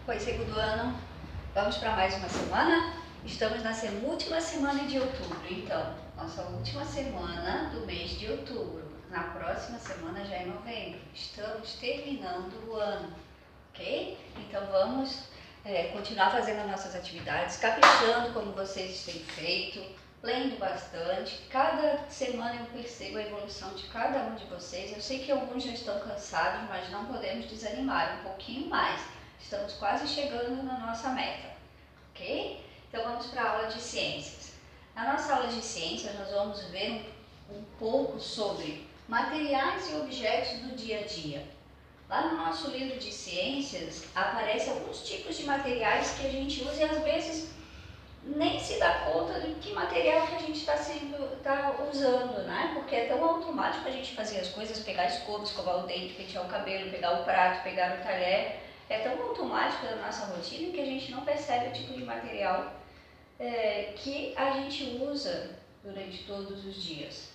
Oi, segundo ano, vamos para mais uma semana? Estamos na última semana de outubro, então, nossa última semana do mês de outubro. Na próxima semana já é novembro. Estamos terminando o ano, ok? Então vamos continuar fazendo as nossas atividades, caprichando como vocês têm feito, lendo bastante. Cada semana eu percebo a evolução de cada um de vocês. Eu sei que alguns já estão cansados, mas não podemos desanimar, um pouquinho mais. Estamos quase chegando na nossa meta, ok? Então vamos para a aula de ciências. Na nossa aula de ciências nós vamos ver um pouco sobre materiais e objetos do dia a dia. Lá no nosso livro de ciências aparecem alguns tipos de materiais que a gente usa e às vezes nem se dá conta de que material que a gente está usando, né? Porque é tão automático a gente fazer as coisas, pegar a escova, escovar o dente, pentear o cabelo, pegar o prato, pegar o talher. É tão automático na nossa rotina que a gente não percebe o tipo de material que a gente usa durante todos os dias.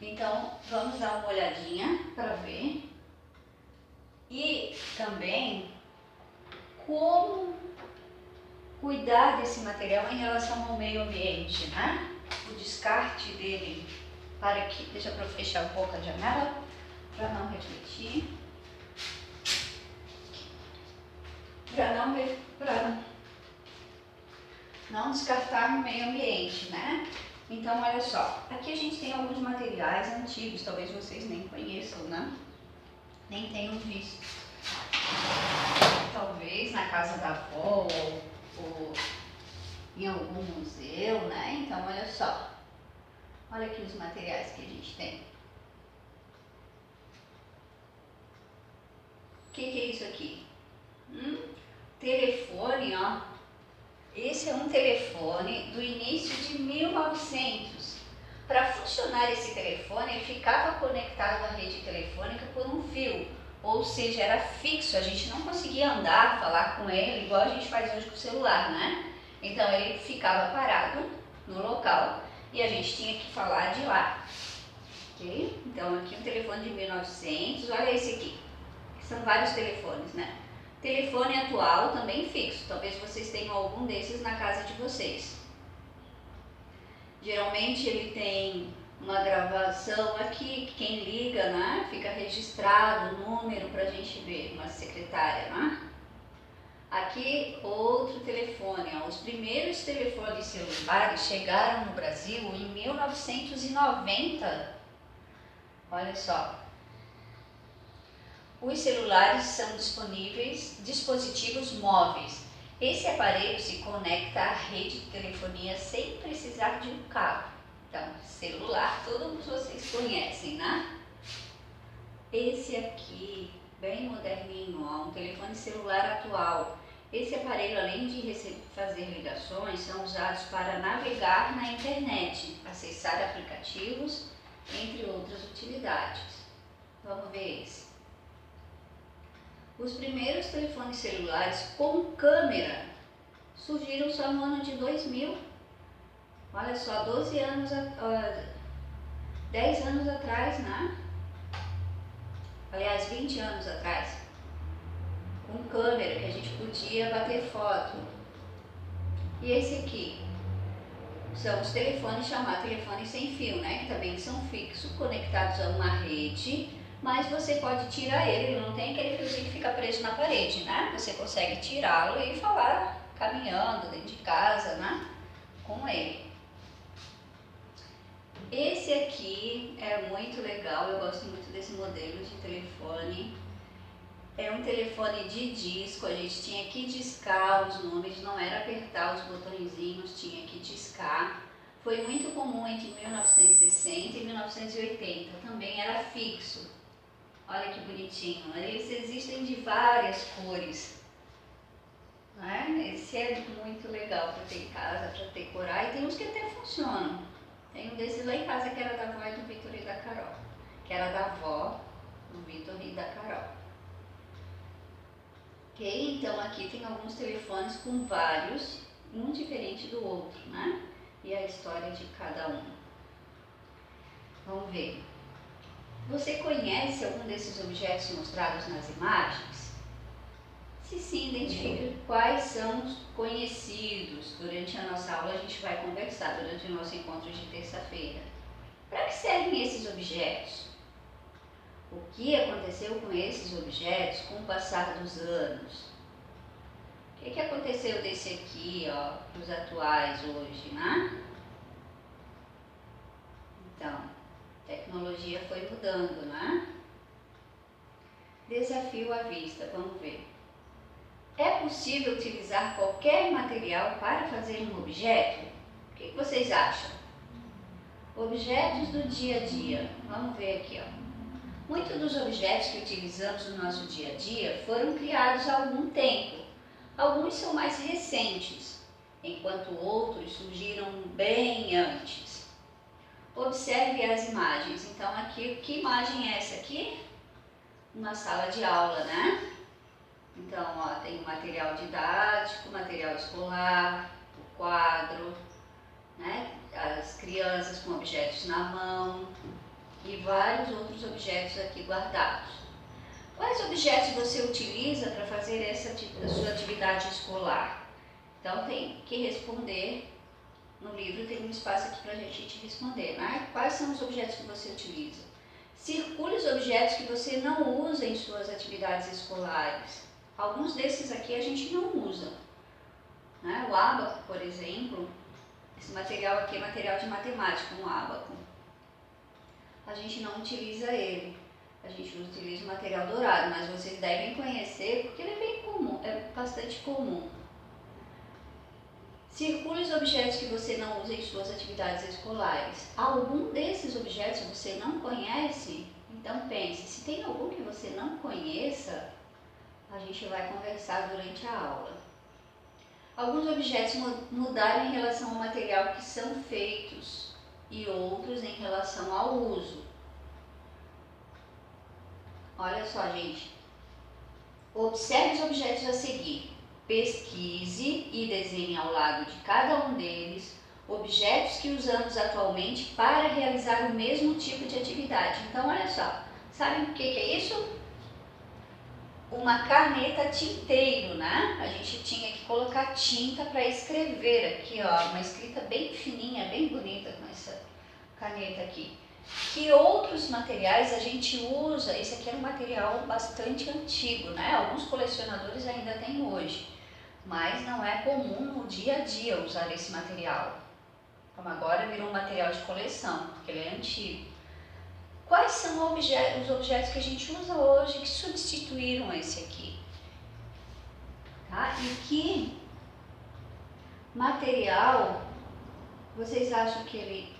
Então, vamos dar uma olhadinha para ver. E também como cuidar desse material em relação ao meio ambiente, né? O descarte dele, deixa eu fechar um pouco a janela para não refletir, para não descartar no meio ambiente, né? Então, olha só, aqui a gente tem alguns materiais antigos, talvez vocês nem conheçam, né? Nem tenham visto. Talvez na casa da avó ou em algum museu, né? Então, olha só. Olha aqui os materiais que a gente tem. O que é isso aqui? Telefone, ó. Esse é um telefone do início de 1900. Para funcionar esse telefone, ele ficava conectado à rede telefônica por um fio, ou seja, era fixo, a gente não conseguia andar, falar com ele, igual a gente faz hoje com o celular, né? Então ele ficava parado no local e a gente tinha que falar de lá, ok? Então aqui um telefone de 1900, olha esse aqui, são vários telefones, né? Telefone atual também fixo, talvez vocês tenham algum desses na casa de vocês. Geralmente ele tem uma gravação aqui, quem liga, né? Fica registrado o número para a gente ver, uma secretária, né? Aqui outro telefone, ó. Os primeiros telefones celulares chegaram no Brasil em 1990. Olha só. Os celulares são dispositivos móveis. Esse aparelho se conecta à rede de telefonia sem precisar de um cabo. Então, celular, todos vocês conhecem, né? Esse aqui, bem moderninho, ó, um telefone celular atual. Esse aparelho, além de fazer ligações, são usados para navegar na internet, acessar aplicativos, entre outras utilidades. Vamos ver esse. Os primeiros telefones celulares com câmera surgiram só no ano de 2000. Olha só, 10 anos atrás, né? Aliás, 20 anos atrás. Com câmera, que a gente podia bater foto. E esse aqui são os telefones chamados telefones sem fio, né? Que também são fixos, conectados a uma rede. Mas você pode tirar ele não tem aquele fiozinho que fica preso na parede, né? Você consegue tirá-lo e falar caminhando dentro de casa, né? Com ele. Esse aqui é muito legal, eu gosto muito desse modelo de telefone. É um telefone de disco, a gente tinha que discar os números, não era apertar os botõezinhos, tinha que discar. Foi muito comum entre 1960 e 1980, também era fixo. Olha que bonitinho, eles existem de várias cores, né? Esse é muito legal para ter em casa, para decorar, e tem uns que até funcionam. Tem um desses lá em casa que era da avó e do Vitor e da Carol, que era da avó, do Vitor e da Carol. Ok, então aqui tem alguns telefones com vários, um diferente do outro, né? E a história de cada um. Vamos ver. Você conhece algum desses objetos mostrados nas imagens? Se sim, identifique quais são os conhecidos. Durante a nossa aula a gente vai conversar, durante o nosso encontro de terça-feira. Para que servem esses objetos? O que aconteceu com esses objetos com o passar dos anos? O que aconteceu desse aqui, ó, para os atuais hoje, né? Então, a tecnologia foi mudando, né? Desafio à vista, vamos ver. É possível utilizar qualquer material para fazer um objeto? O que vocês acham? Objetos do dia a dia. Vamos ver aqui, ó. Muitos dos objetos que utilizamos no nosso dia a dia foram criados há algum tempo. Alguns são mais recentes, enquanto outros surgiram bem antes. Observe as imagens. Então, aqui, que imagem é essa aqui? Uma sala de aula, né? Então, ó, tem o material didático, material escolar, o quadro, né? As crianças com objetos na mão e vários outros objetos aqui guardados. Quais objetos você utiliza para fazer essa sua atividade escolar? Então, tem que responder. No livro tem um espaço aqui para a gente te responder, né? Quais são os objetos que você utiliza? Circule os objetos que você não usa em suas atividades escolares. Alguns desses aqui a gente não usa, né? O ábaco, por exemplo, esse material aqui é material de matemática, um ábaco. A gente não utiliza ele, a gente utiliza o material dourado, mas vocês devem conhecer porque ele é bem comum, é bastante comum. Circule os objetos que você não usa em suas atividades escolares. Algum desses objetos você não conhece? Então pense, se tem algum que você não conheça, a gente vai conversar durante a aula. Alguns objetos mudaram em relação ao material que são feitos e outros em relação ao uso. Olha só, gente. Observe os objetos a seguir. Pesquise e desenhe ao lado de cada um deles objetos que usamos atualmente para realizar o mesmo tipo de atividade. Então, olha só. Sabem o que é isso? Uma caneta tinteiro, né? A gente tinha que colocar tinta para escrever aqui, ó, uma escrita bem fininha, bem bonita com essa caneta aqui. Que outros materiais a gente usa? Esse aqui é um material bastante antigo, né? Alguns colecionadores ainda têm hoje, mas não é comum no dia a dia usar esse material. Como agora virou um material de coleção, porque ele é antigo. Quais são os objetos que a gente usa hoje que substituíram esse aqui? Tá? E que material vocês acham que ele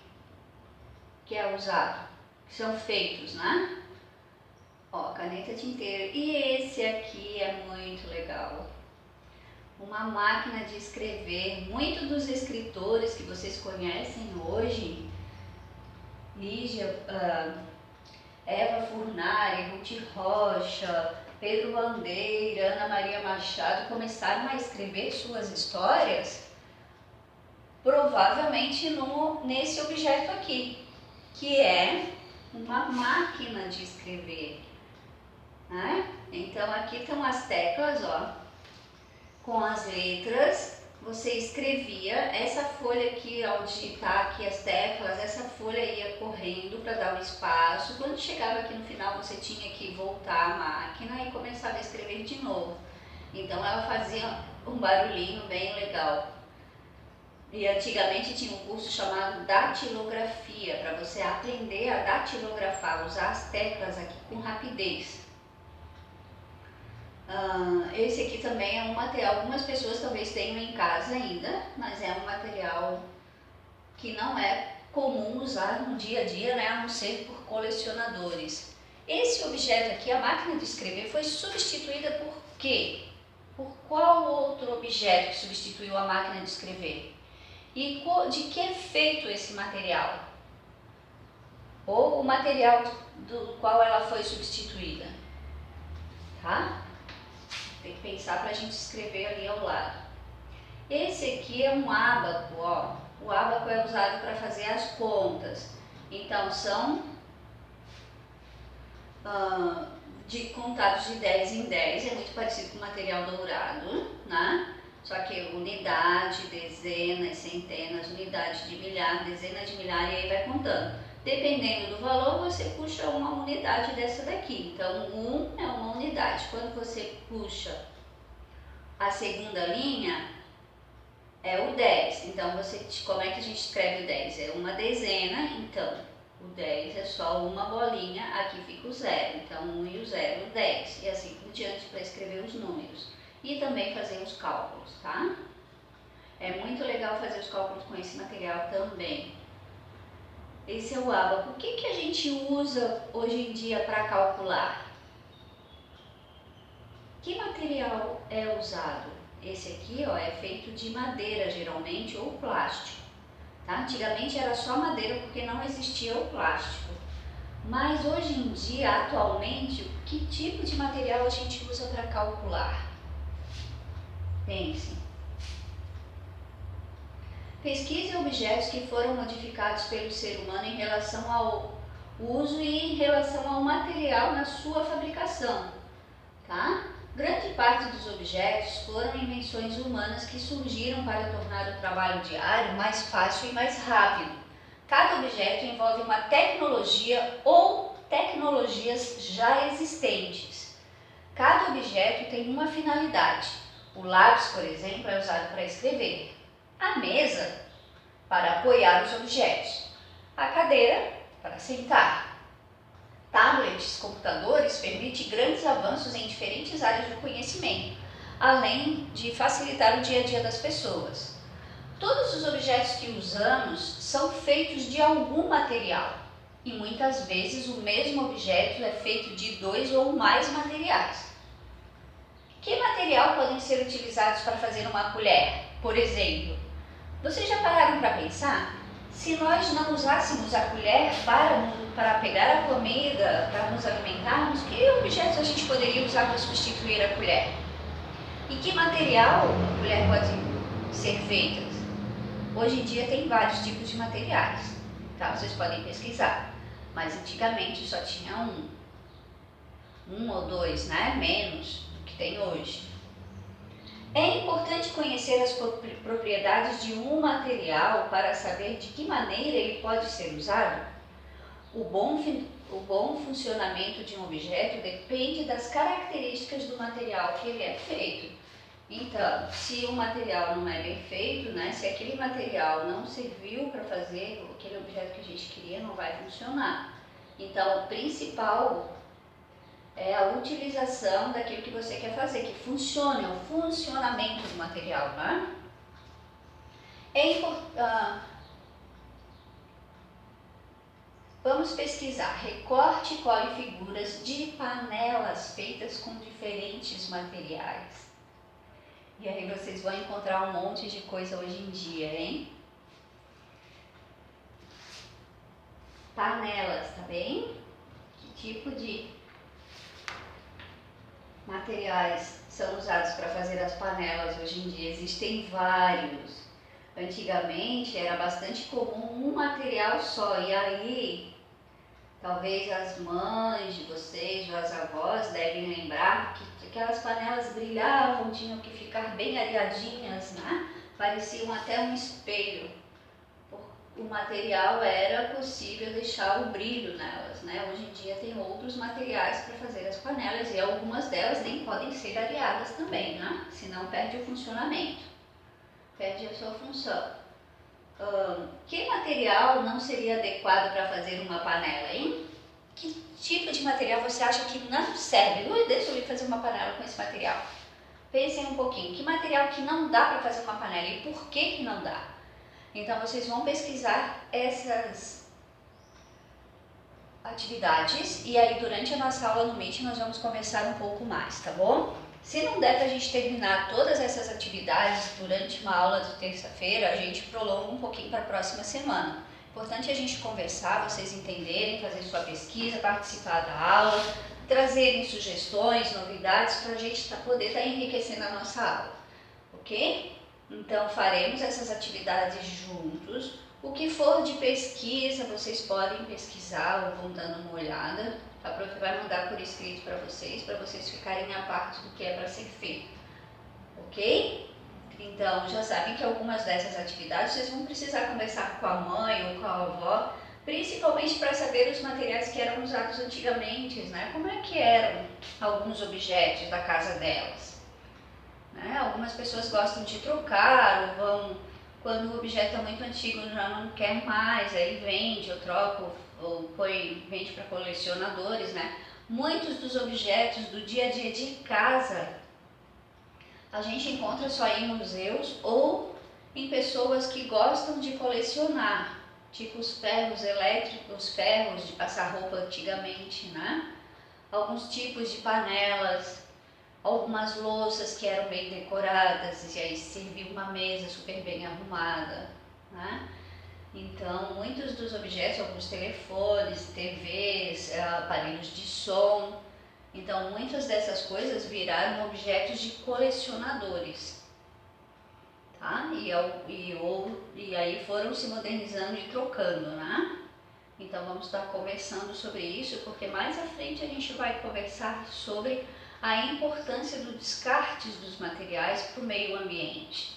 é usado? Que são feitos, né? Ó, caneta tinteiro. E esse aqui é muito legal. Uma máquina de escrever. Muitos dos escritores que vocês conhecem hoje, Lígia, Eva Furnari, Ruth Rocha, Pedro Bandeira, Ana Maria Machado, começaram a escrever suas histórias provavelmente nesse objeto aqui, que é uma máquina de escrever, né? Então aqui estão as teclas, ó, com as letras. Você escrevia essa folha aqui, ao digitar aqui as teclas, essa folha ia correndo para dar um espaço. Quando chegava aqui no final, você tinha que voltar a máquina e começava a escrever de novo. Então ela fazia um barulhinho bem legal. E antigamente tinha um curso chamado datilografia, para você aprender a datilografar, usar as teclas aqui com rapidez. Esse aqui também é um material, algumas pessoas talvez tenham em casa ainda, mas é um material que não é comum usar no dia a dia, né, a não ser por colecionadores. Esse objeto aqui, a máquina de escrever, foi substituída por quê? Por qual outro objeto que substituiu a máquina de escrever? E de que é feito esse material? Ou o material do qual ela foi substituída? Tá? Tem que pensar para a gente escrever ali ao lado. Esse aqui é um ábaco, ó. O ábaco é usado para fazer as contas. Então, são de contados de 10 em 10, é muito parecido com o material dourado, né? Só que unidade, dezenas, centenas, unidade de milhar, dezenas de milhar, e aí vai contando. Dependendo do valor, você puxa uma unidade dessa daqui. Então, 1 é uma unidade. Quando você puxa a segunda linha, é o 10. Então, como é que a gente escreve o 10? É uma dezena, então o 10 é só uma bolinha, aqui fica o 0. Então, 1 e o 0, o 10. E assim por diante para escrever os números. E também fazer os cálculos, tá? É muito legal fazer os cálculos com esse material também. Esse é o ábaco. O que a gente usa hoje em dia para calcular? Que material é usado? Esse aqui, ó, é feito de madeira geralmente ou plástico. Tá? Antigamente era só madeira porque não existia o plástico. Mas hoje em dia, atualmente, que tipo de material a gente usa para calcular? Pense. Pesquise objetos que foram modificados pelo ser humano em relação ao uso e em relação ao material na sua fabricação. Tá? Grande parte dos objetos foram invenções humanas que surgiram para tornar o trabalho diário mais fácil e mais rápido. Cada objeto envolve uma tecnologia ou tecnologias já existentes. Cada objeto tem uma finalidade. O lápis, por exemplo, é usado para escrever. A mesa, para apoiar os objetos. A cadeira, para sentar. Tablets, computadores permitem grandes avanços em diferentes áreas do conhecimento, além de facilitar o dia a dia das pessoas. Todos os objetos que usamos são feitos de algum material, e muitas vezes o mesmo objeto é feito de 2 ou mais materiais. Que material podem ser utilizados para fazer uma colher, por exemplo? Vocês já pararam para pensar? Se nós não usássemos a colher para pegar a comida, para nos alimentarmos, que objetos a gente poderia usar para substituir a colher? E que material a colher pode ser feita? Hoje em dia tem vários tipos de materiais, tá? Vocês podem pesquisar, mas antigamente só tinha um ou dois, né? Menos do que tem hoje. É importante conhecer as propriedades de um material para saber de que maneira ele pode ser usado. O bom funcionamento de um objeto depende das características do material que ele é feito. Então, se o material não é bem feito, né, se aquele material não serviu para fazer aquele objeto que a gente queria, não vai funcionar. Então, o principal é a utilização daquilo que você quer fazer, que funcione, o funcionamento do material, né? Vamos pesquisar recorte, cole figuras de panelas feitas com diferentes materiais. E aí vocês vão encontrar um monte de coisa hoje em dia, hein? Panelas, tá bem? Que tipo de materiais são usados para fazer as panelas hoje em dia? Existem vários. Antigamente era bastante comum um material só, e aí talvez as mães de vocês ou as avós devem lembrar que aquelas panelas brilhavam, tinham que ficar bem areadinhas, né? Pareciam até um espelho. O material era possível deixar o brilho nelas, né? Hoje em dia tem outros materiais para fazer as panelas e algumas delas nem podem ser areadas também, né? Senão perde o funcionamento, perde a sua função. Que material não seria adequado para fazer uma panela, hein? Que tipo de material você acha que não serve? Deixa eu fazer uma panela com esse material. Pensem um pouquinho, que material que não dá para fazer uma panela e por que não dá? Então vocês vão pesquisar essas atividades e aí durante a nossa aula no Meet nós vamos conversar um pouco mais, tá bom? Se não der para a gente terminar todas essas atividades durante uma aula de terça-feira, a gente prolonga um pouquinho para a próxima semana. Importante a gente conversar, vocês entenderem, fazer sua pesquisa, participar da aula, trazerem sugestões, novidades para a gente poder estar enriquecendo a nossa aula, ok? Então faremos essas atividades juntos. O que for de pesquisa, vocês podem pesquisar ou vão dando uma olhada. A prof vai mandar por escrito para vocês ficarem a parte do que é para ser feito, ok? Então, já sabem que algumas dessas atividades vocês vão precisar conversar com a mãe ou com a avó, principalmente para saber os materiais que eram usados antigamente, né? Como é que eram alguns objetos da casa delas, né? Algumas pessoas gostam de trocar ou vão, quando o objeto é muito antigo já não quer mais, aí vende ou troca ou vende para colecionadores, né? Muitos dos objetos do dia a dia de casa a gente encontra só em museus ou em pessoas que gostam de colecionar, tipo os ferros elétricos, os ferros de passar roupa antigamente, né? Alguns tipos de panelas, algumas louças que eram bem decoradas e aí servia uma mesa super bem arrumada, né? Então, muitos dos objetos, alguns telefones, TVs, aparelhos de som, então muitas dessas coisas viraram objetos de colecionadores, tá? E aí foram se modernizando e trocando, né? Então vamos estar conversando sobre isso, porque mais à frente a gente vai conversar sobre a importância do descarte dos materiais para o meio ambiente,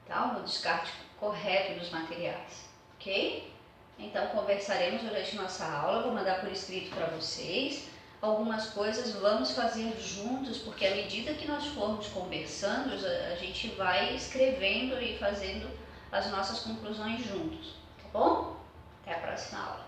tá? O descarte correto dos materiais, ok? Então conversaremos durante nossa aula, vou mandar por escrito para vocês. Algumas coisas vamos fazer juntos, porque à medida que nós formos conversando, a gente vai escrevendo e fazendo as nossas conclusões juntos, tá bom? Até a próxima aula.